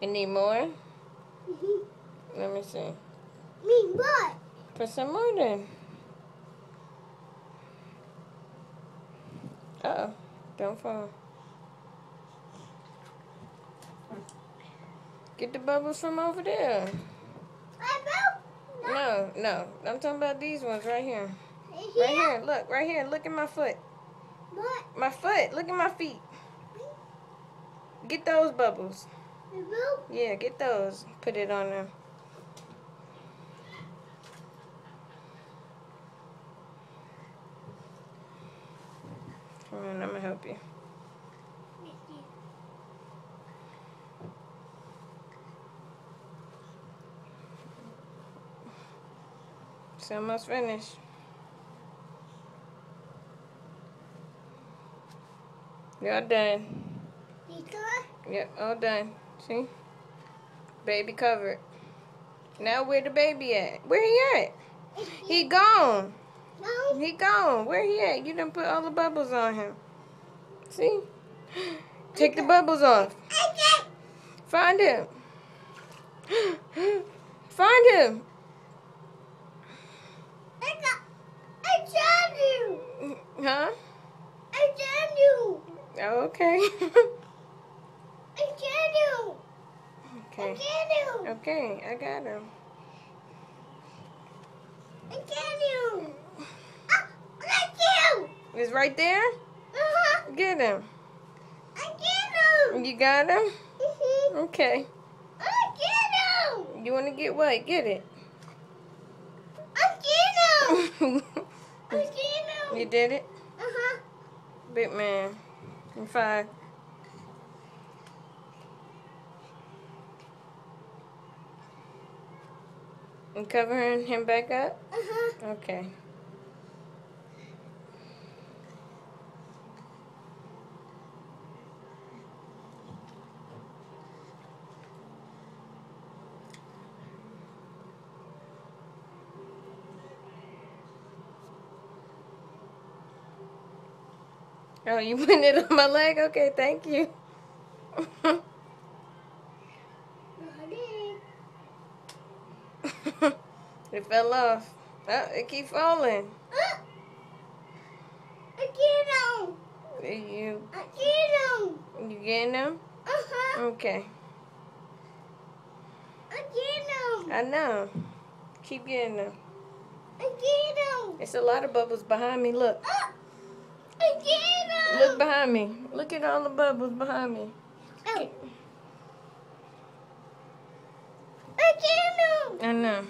You need more? Let me see. Me what? Put some more then. Uh-oh. Don't fall. Get the bubbles from over there. No. I'm talking about these ones right here. Right here. Look. Right here. Look at my foot. What? My foot. Look at my feet. Get those bubbles. Yeah, get those. Put it on there. Come on, I'm going to help you. It's almost finished. You're all done. Yep, all done. See? Baby covered. Now where the baby at? Where he at? He gone. No. He gone. Where he at? You done put all the bubbles on him. See? Take the bubbles off. Find him. Find him. I found you. Huh? I found you. Oh, okay. I found you. Okay. I found you. Okay, I got him. I found you. I got you. He's right there? Get him. I got him. You got him? Okay. I got him. You want to get what? Get it. I got him. I got him. You did it? Big man. In 5. And covering him back up? Okay. Oh, you putting it on my leg? Okay, thank you. It fell off. Oh, it keeps falling. I get him. You I get him. you getting them? Okay. I get him. I know. Keep getting them. I get him. It's a lot of bubbles behind me. Look. I get him. Look behind me. Look at all the bubbles behind me. Oh. I get him. I know.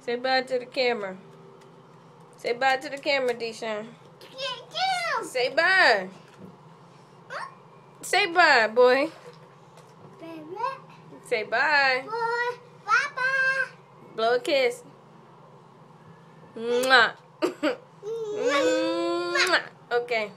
Say bye to the camera. Say bye to the camera, Deshaun. Get him. Say bye. Say bye, boy. Baby. Say bye. Boy. Bye-bye. Blow a kiss. Mwah. Mwah. Mwah. Okay.